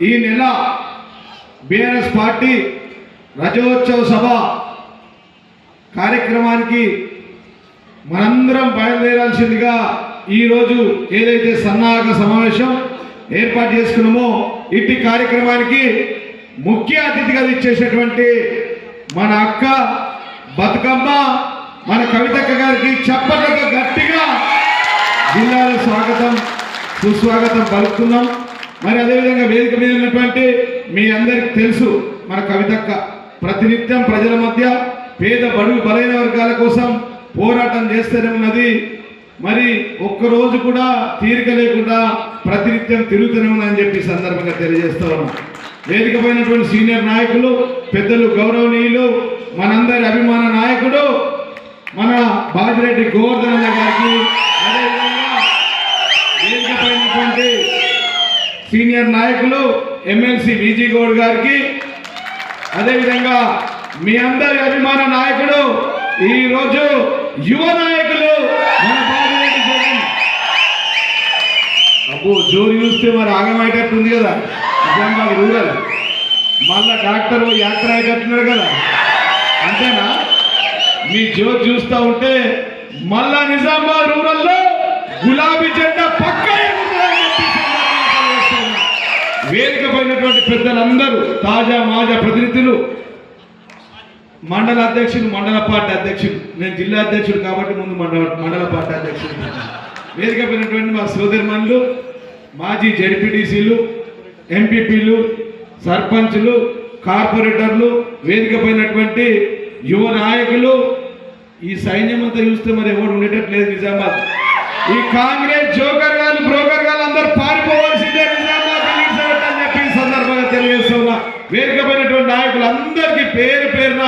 ఈ నెల BRS party రజోత్సవ సభ కార్యక్రమానికి మనందరం బయలుదేరాల్సిందిగా ఈరోజు ఏదైతే సన్నాహక సమావేశం ఏర్పాటు చేసుకున్నామో ఇట్టి కార్యక్రమానికి ముఖ్య అతిథిగా ఇచ్చేసేటువంటి మన అక్క బతుకమ్మ మన కవితక్క గారికి చప్పట్లతో గట్టిగా జిల్లాలో స్వాగతం సుస్వాగతం పలుకుతున్నాం. మరి అదేవిధంగా వేదిక మీద ఉన్నటువంటి మీ అందరికీ తెలుసు మన కవితక్క ప్రతినిత్యం ప్రజల మధ్య పేద బడుగు బలైన వర్గాల కోసం పోరాటం చేస్తూనే ఉన్నది. మరి ఒక్కరోజు కూడా తీరిక లేకుండా ప్రతినిత్యం తిరుగుతూనే ఉందని చెప్పి సందర్భంగా తెలియజేస్తూ ఉన్నాం. వేదిక పోయినటువంటి సీనియర్ నాయకులు పెద్దలు గౌరవనీయులు మనందరి అభిమాన నాయకుడు మన బాజిరెడ్డి గోవర్ధన్ గారికి, అదేవిధంగా వేదిక పోయినటువంటి సీనియర్ నాయకులు ఎమ్మెల్సీ విజీ గౌడ్ గారికి, అదేవిధంగా మీ అందరి అభిమాన నాయకుడు ఈరోజు యువ నాయకులు మన బాజిరెడ్డి జగన్. అబ్బో జోరు చూస్తే మరి ఆగమయ్యేటట్టుంది కదా నిజామాబాద్ రూరల్, మళ్ళా డాక్టర్ యాక్టర్ అయ్యేటట్టున్నారు కదా, అంతేనా? మీ జోరు చూస్తూ ఉంటే మళ్ళా నిజామాబాద్ రూరల్లో గులాబీ జెండా పక్క వేదిక పైనటువంటి పెద్దలందరూ తాజా మాజా ప్రతినిధులు, మండల అధ్యక్షులు, మండల పార్టీ అధ్యక్షులు, నేను జిల్లా అధ్యక్షుడు కాబట్టి ముందు మండల పార్టీ అధ్యక్షుడు, వేదిక పైనటువంటి మా సోదరిమణులు, మాజీ జడ్పీటీసీలు, ఎంపీపీలు, సర్పంచులు, కార్పొరేటర్లు, వేదిక పైనటువంటి యువ నాయకులు, ఈ సైన్యం అంతా చూస్తే మరి ఎవరు ఉండేటట్లేదు నిజామాబాద్. ఈ కాంగ్రెస్ జోకర్ గారు బ్రోకర్ గారు అందరూ పారిపోవాల్సిందే నిజామాబాద్ అని చెప్పి సందర్భంగా తెలియజేస్తున్నా. వేదిక పైనటువంటి నాయకులు అందరికీ పేరు పేరున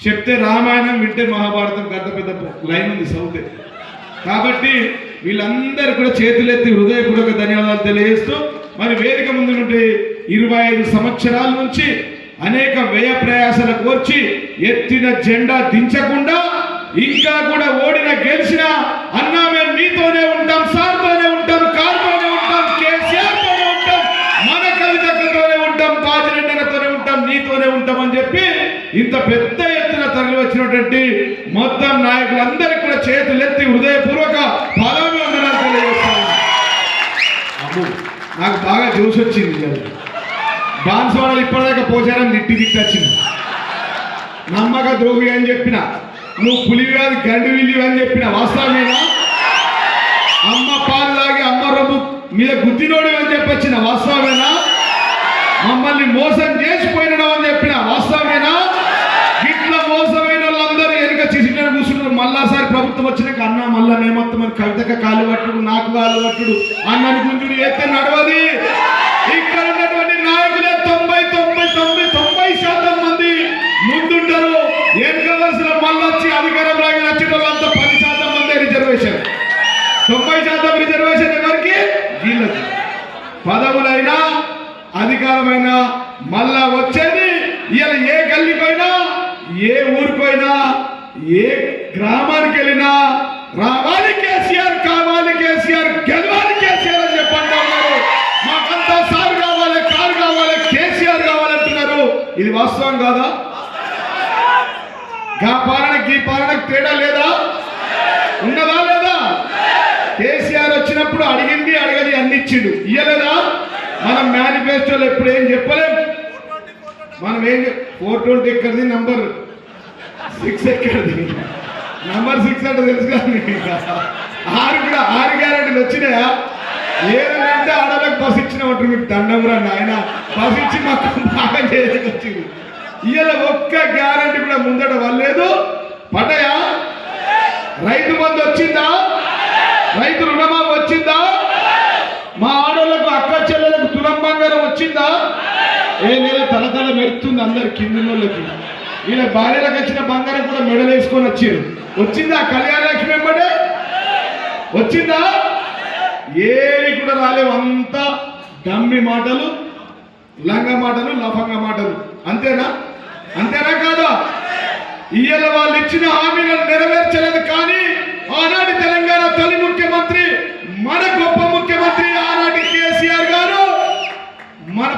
చెప్తే రామాయణం వింటే మహాభారతం గంట పెద్ద లైన్ ఉంది సౌతే. కాబట్టి వీళ్ళందరూ కూడా చేతులెత్తి హృదయపూర్వక ధన్యవాదాలు తెలియజేస్తూ, మరి వేదిక ముందు నుండి 25 సంవత్సరాల నుంచి అనేక వ్యయ ప్రయాసాల కోర్చి ఎత్తిన జెండా దించకుండా ఇంకా కూడా ఓడిన గెలిచిన అన్నా మేము మీతోనే ఉంటాం, సార్తోనే ఉంటాం, కార్తోనే ఉంటాం, కేసీఆర్తోనే ఉంటాం, మన కవితతోనే ఉంటాం, బాజిరెడ్డితోనే ఉంటాం, నీతోనే ఉంటాం అని చెప్పి ఇంత పెద్ద ఎత్తున తరలి వచ్చినటువంటి మొత్తం నాయకులందరికీ కూడా చేతులెత్తి హృదయపూర్వక పాదాభివందనాలు తెలియజేస్తాను. అమ్ము నాకు బాగా జోష్ వచ్చింది. బాన్సవాడలు ఇప్పటిదాకా పోచారం తిట్టి వచ్చింది. నమ్మక ద్రోహి అని చెప్పిన, నువ్వు పులివి కాదు గండి విల్లివి అని చెప్పిన వాస్తవమేనా? అమ్మ పాలు లాగి అమ్మ రొమ్ము మీద గుద్దినోడు అని చెప్పొచ్చిన వాస్తవమేనా? మమ్మల్ని మోసం చేసిపోయినాడు అని చెప్పిన వాస్తవమేనా? ఇట్లా మోసమైన వాళ్ళందరూ వెనుక చిన్న కూర్చున్నారు. మళ్ళాసారి ప్రభుత్వం వచ్చినాక అన్న మళ్ళా మేమొత్తం కవితక కాలు పట్టుడు, నాకు కాలు పట్టుడు, అన్నని గుంజుడు ఎత్తే నడవది. ఇక్కడ ఉన్నటువంటి నాయకులే 90% మంది ముందుంటారు. వెనుకవలసిన మళ్ళీ వచ్చి అధికారం లాగా వచ్చిన వాళ్ళంతా 10% మంది రిజర్వేషన్, 90% రిజర్వేషన్ ఎవరికి? వీళ్ళకి. పదవులైనా అధికారమైనా మళ్ళా వచ్చేది ఇలా ఏ గల్లీకైనా ఏ ఊరికైనా ఏ గ్రామానికి వెళ్ళినా రావాలి కేసీఆర్, కావాలి కేసీఆర్, గెలవాలి కేసీఆర్ అని చెప్పండి. మాకంతా సార్ కావాలి, కారు కావాలి, కేసీఆర్ కావాలంటున్నారు. ఇది వాస్తవం కాదా? గా పాలనకి ఈ పాలనకు తేడా లేదా? ఉన్నదా లేదా? కేసీఆర్ వచ్చినప్పుడు అడిగింది అడగది అన్ని ఇచ్చిండు, ఇయ్యలేదా? మనం మేనిఫెస్టోలో ఎప్పుడు ఏం చెప్పలేం. మనం ఏం 420 ఎక్కడిది, నంబర్ 6 ఎక్కడిది? నంబర్ 6 అంటే తెలుసు కానీ 6 కూడా 6 గ్యారెంటీలు వచ్చినాయా? ఏదంటే ఆడలకు బస్ ఇచ్చిన ఉంటారు. మీకు దండం రండి ఆయన, బస్ ఇచ్చి మాకు బాగా చేయడానికి వచ్చింది. ఇవాళ ఒక్క గ్యారెంటీ కూడా ముందట వల్లేదు. పడ్డాయా? రైతు బంధు వచ్చిందా? రైతు రుణమాఫీ వచ్చిందా? మా ఆడోళ్లకు అక్క చెల్లెలకు తులం బంగారం వచ్చిందా? ఏ నెల తలతల మెరుతుంది అందరు కింద వాళ్ళకి. వీళ్ళ భార్యలకు వచ్చిన బంగారం కూడా మెడలు వేసుకొని వచ్చారు. వచ్చిందా? కళ్యాణ లక్ష్మి వెంబడే వచ్చిందా? ఏవి కూడా రాలేవు. అంతా డమ్మి మాటలు, లంగ మాటలు, లఫంగ మాటలు. అంతేనా? అంతేనా కాదా? ఇయ్యాల వాళ్ళు ఇచ్చిన హామీలను నెరవేర్చలేదు. కానీ ఆనాటి తెలంగాణ తొలి ముఖ్యమంత్రి, మన గొప్ప ముఖ్యమంత్రి ఆనాటి కేసీఆర్ గారు మన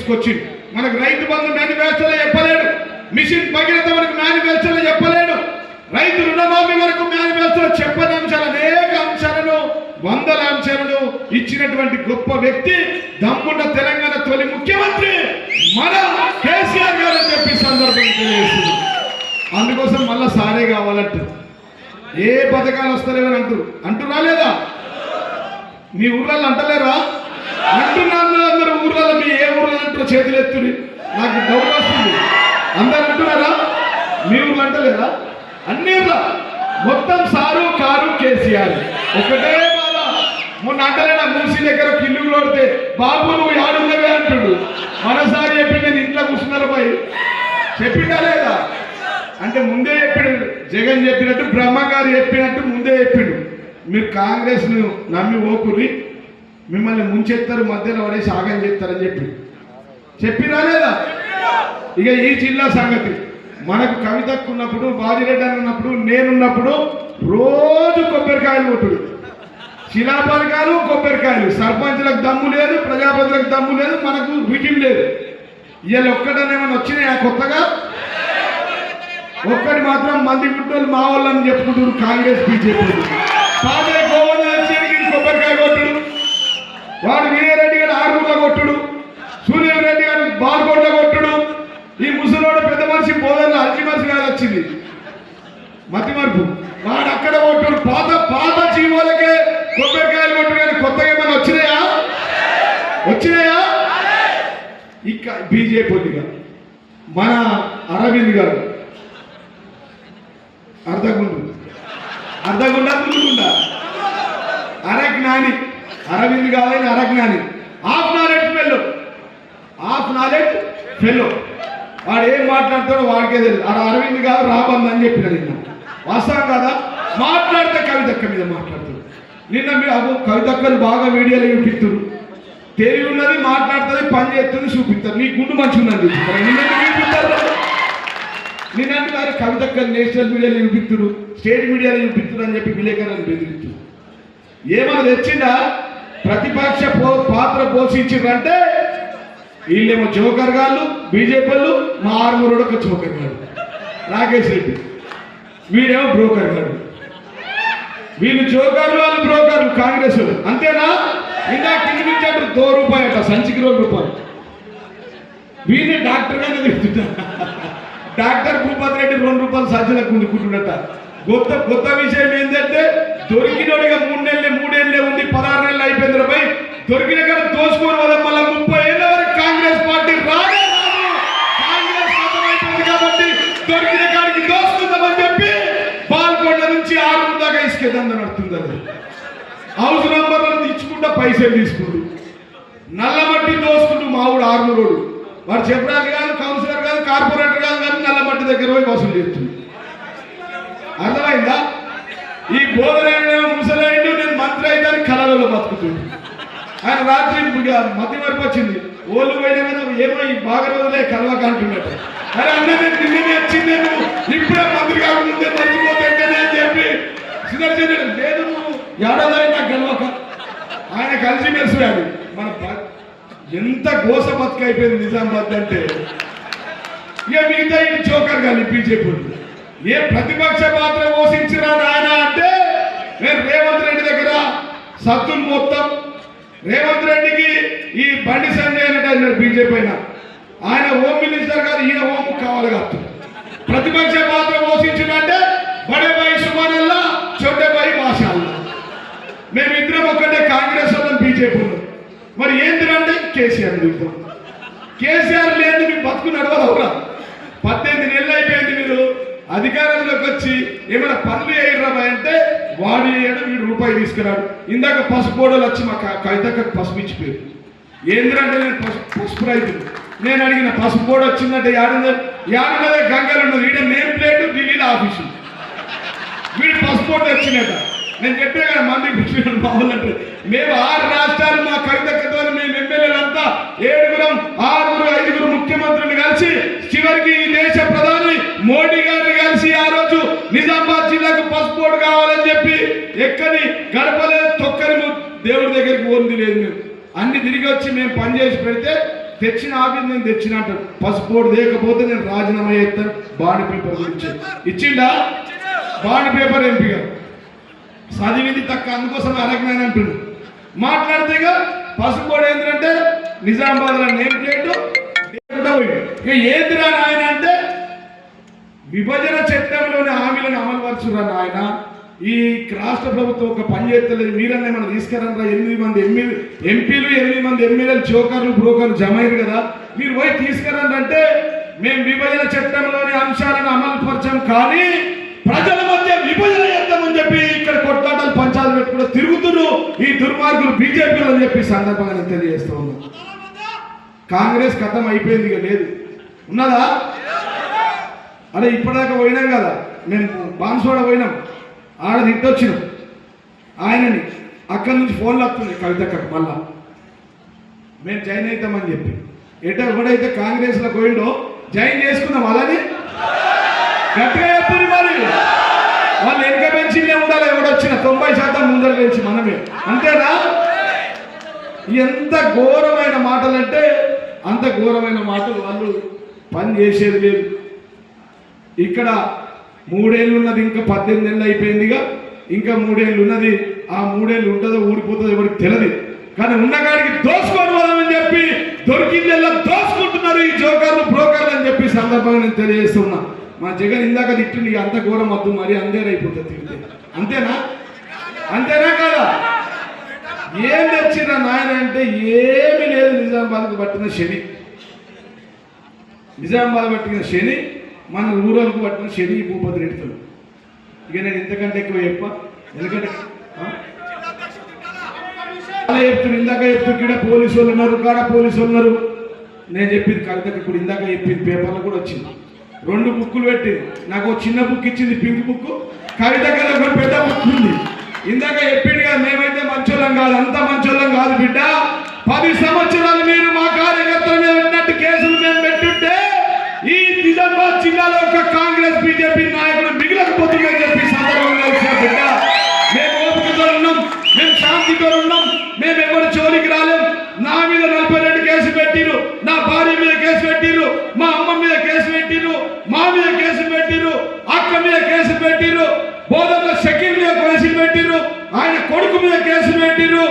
తీసుకొచ్చింది. మనకు రైతు బంధు మేనిఫెస్టోలో చెప్పలేడు, మిషన్ భగీరథ మనకు మేనిఫెస్టోలో చెప్పలేడు, రైతు రుణమాఫీ వరకు మేనిఫెస్టోలో చెప్పని అంశాలు అనేక అంశాలను, వందల అంశాలను ఇచ్చినటువంటి గొప్ప వ్యక్తి, దమ్మున్న తెలంగాణ తొలి ముఖ్యమంత్రి మన కేసీఆర్ గారు అని చెప్పి సందర్భంగా తెలియజేస్తుంది. అందుకోసం మళ్ళా సారే కావాలంటారు. ఏ పథకాలు వస్తలేవని అంటున్నా లేదా? మీ ఊర్లలో అంటలేరా? అంటున్నారు అందరు ఊర్లలో. మీ ఏ ఊర్లో అంటారో చేతులు ఎత్తుడి, నాకు డౌట్ వస్తుంది. అందరు అంటున్నారా? మీ ఊర్లో అంటలేరా? అన్ని ఊర్లో మొత్తం సారు కారు కేసీఆర్ ఒకటే బాధ. మొన్న అంటలేనా మూసి దగ్గర కిల్లు కొడితే బాబు నువ్వు యాడున్నవే అంటుడు. మనసారి చెప్పి నేను ఇంట్లో కూర్చున్నారు పోయి చెప్పిందా లేదా? అంటే ముందే చెప్పాడు. జగన్ చెప్పినట్టు, బ్రహ్మ గారు చెప్పినట్టు ముందే చెప్పిండు. మీరు కాంగ్రెస్ ను నమ్మి ఓకుర్రి, మిమ్మల్ని ముంచెత్తారు, మధ్యలో పడేసి ఆగం చేస్తారని చెప్పిరా లేదా? ఇక ఈ జిల్లా సంగతి మనకు కవితకు ఉన్నప్పుడు, బాజిరెడ్డి అని ఉన్నప్పుడు, నేనున్నప్పుడు రోజు కొబ్బరికాయలు కొట్టుడు, శిలాపలకాలు కొబ్బరికాయలు. సర్పంచులకు దమ్ము లేదు, ప్రజాపతులకు దమ్ము లేదు, మనకు వికిం లేదు. ఇవాళ ఒక్కటనేమన్నా వచ్చినాయా కొత్తగా? ఒక్కటి మాత్రం మంది గుట్టోళ్ళు మా వాళ్ళని చెప్పుకుంటారు కాంగ్రెస్ బీజేపీ. సాదే గోవర్ధన్ వచ్చి కొబ్బరికాయ కొట్టుడు, వాడు వీరారెడ్డి గారు ఆరుగుల కొట్టుడు, సూర్యారెడ్డి గారు బాల్కొండ కొట్టుడు, ఈ ముసలోడు పెద్ద మనిషి బోధనలో అల్చి మనిషి గారు వచ్చింది మతి మరుపు, వాడు అక్కడ కొట్టుడు. పాత జీవోలకే కొబ్బరికాయలు కొట్టుడు. కానీ కొత్తగా ఏమైనా వచ్చినాయా? ఇక బీజేపీగా మన అరవింద్ గారు అర్ధగుండా ముందుగుండా అరజ్ఞాని, అరవింద్ కాదని అరజ్ఞాని, హాఫ్ నాలెడ్జ్ ఫెలో. వాడు ఏం మాట్లాడతాడో వాడికే తెలియదు. అరవింద్ కాదు రాబంద్ అని చెప్పిన నిన్న. వాస్తవం కదా? మాట్లాడితే కవితక్క మీద మాట్లాడుతాడు. నిన్న మీరు కవితక్కలు బాగా మీడియాలో చూపిస్తారు, తెలివి ఉన్నది, మాట్లాడుతుంది, పని చేస్తుంది, చూపిస్తారు. నీ గుండు మంచిగా ఉన్నది చూపిస్తారు. నిన్నంటున్నారు కవితక్కలు నేషనల్ మీడియాలో చూపిస్తారు, స్టేట్ మీడియాలో చూపిస్తారు అని చెప్పి విలేకరులను బెదిరిస్తారు. ఏమన్నా తెచ్చిందా? ప్రతిపక్ష పాత్ర పోషించారంటే వీళ్ళేమో జోకర్ గాళ్ళు, బీజేపీ వాళ్ళు, మా ఆర్మూరుడు ఒక జోకర్ గాడు రాకేష్ రెడ్డి, వీడేమో బ్రోకర్ గాడు. వీళ్ళు జోకర్లు, వాళ్ళు బ్రోకర్లు, కాంగ్రెస్ వాళ్ళు. అంతేనా? ఇంకా కింది నుంచి అంటే ₹2 అట, సంచికి ₹2. వీళ్ళని డాక్టర్ గానే తిరుగుతున్నారు. డాక్టర్ భూపతి రెడ్డి ₹2 సజ్జలకు ఉండుకుంటున్నట. కొత్త విషయం ఏంటంటే దొరికినోడిగా 3 నెలలే ఉంది, 16 నెలలు అయిపోయింది. పై దొరికిన కాడ దోచుకోని వదం. మళ్ళీ 30 ఏళ్ళ వరకు కాంగ్రెస్ పార్టీ రాదు. కాంగ్రెస్ అయిపోయింది కాబట్టి దొరికిన కాడికి దోచుకుందామని చెప్పి పాల్కొండ నుంచి 6 దాకా ఇసుకేదంద నడుతుంది. అది హౌస్ నంబర్లను తెచ్చుకుంటా పైసలు తీసుకుంటూ నల్లమట్టి దోసుకుంటూ మావుడు ఆర్మూరోడు. వాడు చెప్పడానికి కాదు, కౌన్సిలర్ కాదు, కార్పొరేటర్ కాదు, కానీ నల్లమట్టి దగ్గర పోయి వసూలు చేస్తుంది. అర్థమైందా? ఈ బోధన ముసలైండు, నేను మంత్రి అయితే కళలలో బతుకుతుంది. ఆయన రాత్రి మధ్య వరకు వచ్చింది, ఓళ్ళు పోయినా ఏమో ఈ బాగా రోజులే కలవక అంటున్నట్టు. అరే అన్న నేను నిన్ననే వచ్చింది, నేను ఇప్పుడే మంత్రి కాకముందే మర్చిపోతే అని చెప్పి సుదర్శన్ లేదు, నువ్వు ఏడాది నాకు గెలవక. ఆయన కలిసి మెలిసిపోయాడు. మన ఎంత గోస బతుకైపోయింది నిజామాబాద్ అంటే. ఇక మిగతా ఈ జోకర్ కానీ బీజేపీ ఏ ప్రతిపక్ష పాత్ర పోషించినా నాయన అంటే నేను రేవంత్ రెడ్డి దగ్గర సత్తులు మొత్తం. రేవంత్ రెడ్డికి ఈ బండి సంజయ్ అంటే బీజేపీ అయినా ఆయన హోమ్ మినిస్టర్ కాదు, ఈయన హోమ్ కావాలి కాదు. ప్రతిపక్ష పాత్ర పోషించినంటే బడే బాయి సుమానల్లా, చోటే బాయి మాషాల్లా. మేమిద్దరం ఒక్కటే, కాంగ్రెస్ వాళ్ళం, బీజేపీ ఉన్నాం. మరి ఏంటంటే కేసీఆర్ చూద్దాం. కేసీఆర్ లేదు మీ బతుకు నడవదవురా. 18 నెలలు అయిపోయింది. మీరు అధికారంలోకి వచ్చి ఏమైనా పనులు వేయరా అంటే వాడు వేయడం, వీడు రూపాయి తీసుకురాడు. ఇందాక పసుపు బోడలు వచ్చి మా కవితకు పసుపు ఇచ్చిపోయారు. ఏంటంటే నేను పసుపు రైతులు. నేను అడిగిన పసుపు బోర్డు వచ్చిందంటే యాడున్నదే గంగలు ఉన్నది, వీడ నేమ్ ప్లేట్, ఢిల్లీలో ఆఫీసు. వీడు పసుపు బోర్డు వచ్చినట. నేను చెప్పే కదా మంది బాగుందంటే మేము 6 రాష్ట్రాలు మా కవితక్కతో మేము ఎమ్మెల్యేలంతా 7 6 5 ముఖ్యమంత్రులు కలిసి చివరికి ఈ దేశ ప్రధాని మోడీ గారిని కలిసి ఆ రోజు నిజామాబాద్ జిల్లాకు పసుపు బోర్డు కావాలని చెప్పి ఎక్కని గడపలేదు, తొక్కని దేవుడి దగ్గరికి పోంది లేదు. మేము అన్ని తిరిగి వచ్చి మేము పనిచేసి పెడితే తెచ్చిన ఆఫీస్ నేను తెచ్చిన అంటాడు. పసుపోడు లేకపోతే నేను రాజీనామా చేస్తాను. బాండ్ పేపర్ గురించి ఇచ్చిండా? బాండ్ పేపర్ ఎంపీగా చదివింది తక్కువ, అందుకోసం అరగనని అంటుండు. మాట్లాడితే ఇక పసుపోడు ఏంటంటే నిజామాబాద్లో నేమ్ ప్లేటు ఇక ఏందిరా నాయన అంటే విభజన చట్టంలోని హామీలను అమలు పరచురా నాయన. ఈ రాష్ట్ర ప్రభుత్వం ఒక పని చేస్తలేదు, మీరన్నా మనం తీసుకురంరా. 8 మంది ఎంపీలు 8 మంది ఎమ్మెల్యేలు చోకర్లు బ్రోకర్లు జమ అయ్యారు కదా, మీరు పోయి తీసుకురండి అంటే మేము విభజన చట్టంలోని అంశాలను అమలు పరచాం, కానీ ప్రజల మధ్య విభజన చేద్దామని చెప్పి ఇక్కడ కొట్లాటలు పంచాలు పెట్టుకుంటూ తిరుగుతున్నారు ఈ దుర్మార్గులు బీజేపీలు అని చెప్పి సందర్భంగా నేను తెలియజేస్తూ ఉన్నాను. కాంగ్రెస్ కథం అయిపోయింది, ఇక లేదు. ఉన్నదా? అరే ఇప్పటిదాకా పోయినాం కదా, మేము బాన్సోడ పోయినాం, ఆడ తిట్టొచ్చినాం ఆయనని. అక్కడి నుంచి ఫోన్లు వస్తున్నాయి కవితక్కకు, మళ్ళా మేము జాయిన్ అవుతామని చెప్పి. ఎవడైతే కాంగ్రెస్లో పోయిండో జాయిన్ చేసుకుందాం అలానే గట్టిగా చెప్తుంది. మరి వాళ్ళు వెనుక పెంచిందే ఉండాలి, ఎవడొచ్చిన 90% ముందర పెంచి మనమే, అంతేనా? ఎంత ఘోరమైన మాటలు అంటే అంత ఘోరమైన మాటలు. వాళ్ళు పని చేసేది లేదు. ఇక్కడ 3 ఏళ్ళు ఉన్నది, ఇంకా 18 నెలలు అయిపోయిందిగా, ఇంకా 3 ఏళ్ళు ఉన్నది. ఆ 3 ఏళ్ళు ఉంటుందో ఊడిపోతుందో ఎవరికి తెలియదు, కానీ ఉన్నగాడికి దోచుకొని పోదామని చెప్పి దొరికిందెల్లా దోచుకుంటున్నారు ఈ జోకర్లు బ్రోకర్లు అని చెప్పి సందర్భంగా నేను తెలియజేస్తున్నా. మా జగన్ ఇందాక తిట్టింది, అంత ఘోరం వద్దు, మరి అందేరైపోతుంది తిరిగితే. అంతేనా? అంతేనా కదా? ఏం తెచ్చిరా నాయన అంటే ఏమీ లేదు. నిజామాబాద్కు పట్టిన శని, నిజామాబాద్ పట్టిన శని, మన రూరల్కు పట్టిన శని భూపతి రెడ్డితో. ఇక నేను ఇంతకంటే ఎక్కువ చెప్ప, ఎందుకంటే అలా చెప్తున్నారు. ఇందాక చెప్తూ ఇక్కడ పోలీసు వాళ్ళు ఉన్నారు, కాడ పోలీసు వాళ్ళు ఉన్నారు. నేను చెప్పింది కవితకి ఇప్పుడు ఇందాక చెప్పింది పేపర్లో కూడా వచ్చింది. 2 బుక్కులు పెట్టింది. నాకు చిన్న బుక్ ఇచ్చింది, పింక్ బుక్. కవిత కదా ఒక పెద్ద బుక్ ఉంది. ఇందాక చెప్పింది కదా, మేమైతే మంచోళ్ళం కాదు, అంత మంచోళ్ళం కాదు బిడ్డ. 10 సంవత్సరాలు మీరు మా కార్యకర్తల మీద ఉన్నట్టు కేసులు మేము పెట్టుంటే ఈ నిజామాబాద్ జిల్లాలో ఒక కాంగ్రెస్ బీజేపీ నాయకులు మిగిలకపోతుందని చెప్పి సందర్భంగా బిడ్డ. మేము ఓపికతో ఉన్నాం, మేము శాంతితో ఉన్నాం, మేము ఎవరు చోరికి రాలేం. నా మీద 42 కేసులు పెట్టిరు, నా భార్య మీద కేసు పెట్టిరు, మా అమ్మ మీద కేసు పెట్టిరు, మా మీద కేసు పెట్టిరు, అక్క మీద కేసు పెట్టిరు, బోధన షకీల్ మీద కేసులు పెట్టిరు, ఆయన కొడుకు మీద కేసు పెట్టిరు.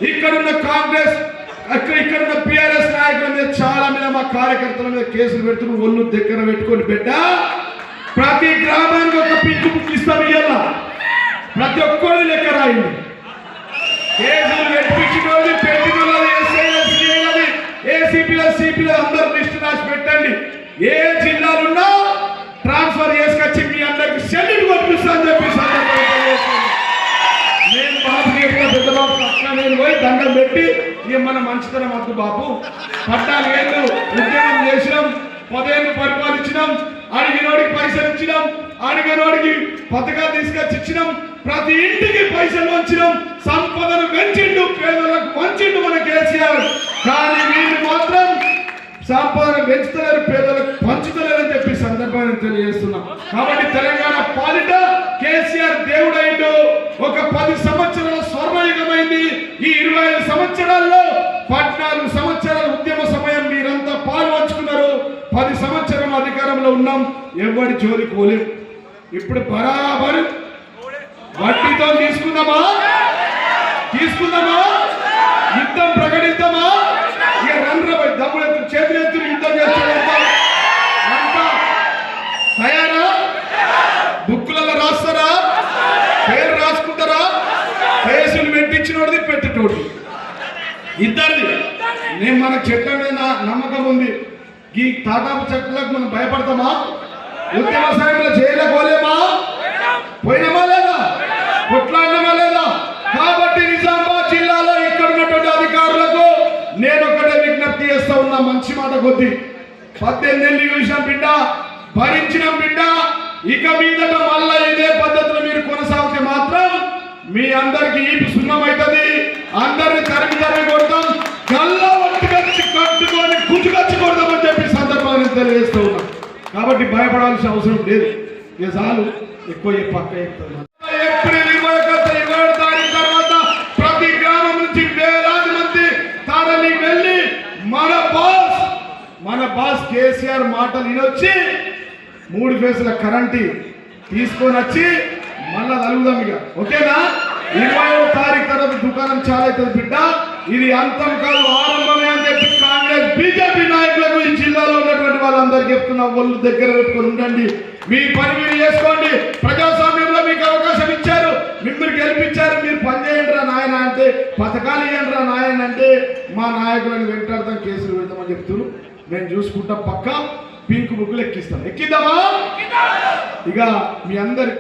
ఇక్కడున్న కాంగ్రెస్ ఇక్కడున్న పిఆర్ఎస్ నాయకుల మీద చాలా మీద మా కార్యకర్తల మీద కేసులు పెడుతున్నారు. ఒళ్ళు దగ్గర పెట్టుకొని బిడ్డ, ప్రతి గ్రామానికి ఒక పింక్ బుక్ ఇస్తాం. ఇయ్యాల ప్రతి ఒక్కరి లెక్క రాయండి. కేసులు పెట్టించుకోవాలి, పెట్టినది ఏసీపీలో సిపిలో అందరూ లిస్ట్ రాసి పెట్టండి. ఏ జిల్లాలున్నా ట్రాన్స్ఫర్ చేసుకొచ్చి మీ అందరికి సెల్యూట్ పంపిస్తా అని చెప్పి నేను బాబుకి చెప్తా, పెద్ద బాబు అట్లా నేను పోయి దండం పెట్టి ఇక మన మంచితనం వద్దు బాబు, 14 ఏళ్ళు ఉద్యోగం చేసినాం, 10 ఏళ్ళు పరిపాలించినాం, అడిగినోడికి పైసలు ఇచ్చినాం, అడిగినోడికి పథకాలు తీసుకొచ్చి ఇచ్చినాం, ప్రతి ఇంటికి పైసలు వంచినాం, సంపదను పెంచిండు, పేదలకు వంచిండు మన కేసీఆర్. కానీ వీళ్ళు మాత్రం సంపదను పెంచుతలేరు, పేదలకు పంచుతలేరని చెప్పి సందర్భాన్ని తెలియజేస్తున్నాం. కాబట్టి తెలంగాణ పాలిట కేసీఆర్ దేవుడైండు. ఒక 10 సంవత్సరాల స్వర్ణయుగమైంది. ఈ 25 సంవత్సరాల్లో 14 సంవత్సరాల ఉద్యమ సమయం మీరంతా పాల్పంచుకున్నారు. 10 సంవత్సరాల అధికారంలో ఉన్నాం, ఎవరి జోలికి పోలేం. ఇప్పుడు బరాబరు వడ్డీతో తీసుకుందామా, యుద్ధం ప్రకటిద్దామా? ఇక రంధ్రపై దమ్ముడు చేతులు ఎత్తులు యుద్ధం చేస్తాం. అంతా తయారా? బుక్కులలో రాస్తారా? పేరు రాసుకుంటారా? కేసులు పెట్టించినోడిది పెట్టేటోడి ఇద్దరిది. నేను మనకు చట్టం మీద నమ్మకం ఉంది. ఈ తాటాపు చట్టాలకు మనం భయపడతామా? ఉద్యమ సమయంలో జైల్లో పోలేమా? పోయినామా లేదా? కొట్లాడినామా లేదా? కాబట్టి నిజామాబాద్ జిల్లాలో ఇక్కడ ఉన్నటువంటి అధికారులకు నేను ఒకటే విజ్ఞప్తి చేస్తా ఉన్నా, మంచి మాట కొద్ది. 18 ఏళ్ళు చూసినాం బిడ్డ, భరించినాం బిడ్డ. ఇక మీదట మళ్ళా ఇదే పద్ధతిలో మీరు కొనసాగితే మాత్రం మీ అందరికి ఈపు సున్నమవుతుంది. అందరిని తరిమి కొడతాం, గల్లా వట్టుకొచ్చి కట్టుకొని గుజ్జుకొచ్చి కొడతామని చెప్పి సందర్భాన్ని తెలియజేస్తూ ఉన్నాం. కాబట్టి భయపడాల్సిన అవసరం లేదు. ఇక చాలు, ఎక్కువ పక్క చెప్తాను. ఏప్రిల్ 27 తారీఖు తర్వాత ప్రతి గ్రామం నుంచి వేలాది మంది తరలి వెళ్ళి మన బాస్ కేసీఆర్ మాటలు వినొచ్చి 3 ఫేసుల కరెంటు తీసుకొని వచ్చి మళ్ళా తలుగుదాం ఇక. ఓకేనా? 21వ తారీఖు తర్వాత దుకాణం చాలా అవుతుంది బిడ్డ. ఇది అంతం కాదు, ఆరంభమే అని చెప్పి కాంగ్రెస్ బీజేపీ నాయకులకు ఈ జిల్లాలో ఉన్నటువంటి వాళ్ళందరికీ చెప్తున్నా. వాళ్ళు దగ్గర పెట్టుకొని ఉండండి, మీ పని మీరు చేసుకోండి. ప్రజాస్వామ్యంలో మీకు అవకాశం ఇచ్చారు, మిమ్మల్ని గెలిపించారు, మీరు పని చేయండి రా నాయన అంటే, పథకాలు ఇవ్వండి రా నాయన అంటే మా నాయకులను వెంటాడతాం, కేసులు పెడతామని చెప్తున్నారు. మేము చూసుకుంటాం, పక్కా పింక్ బుక్లు ఎక్కిస్తాం. ఎక్కిద్దామా? ఇక మీ అందరికి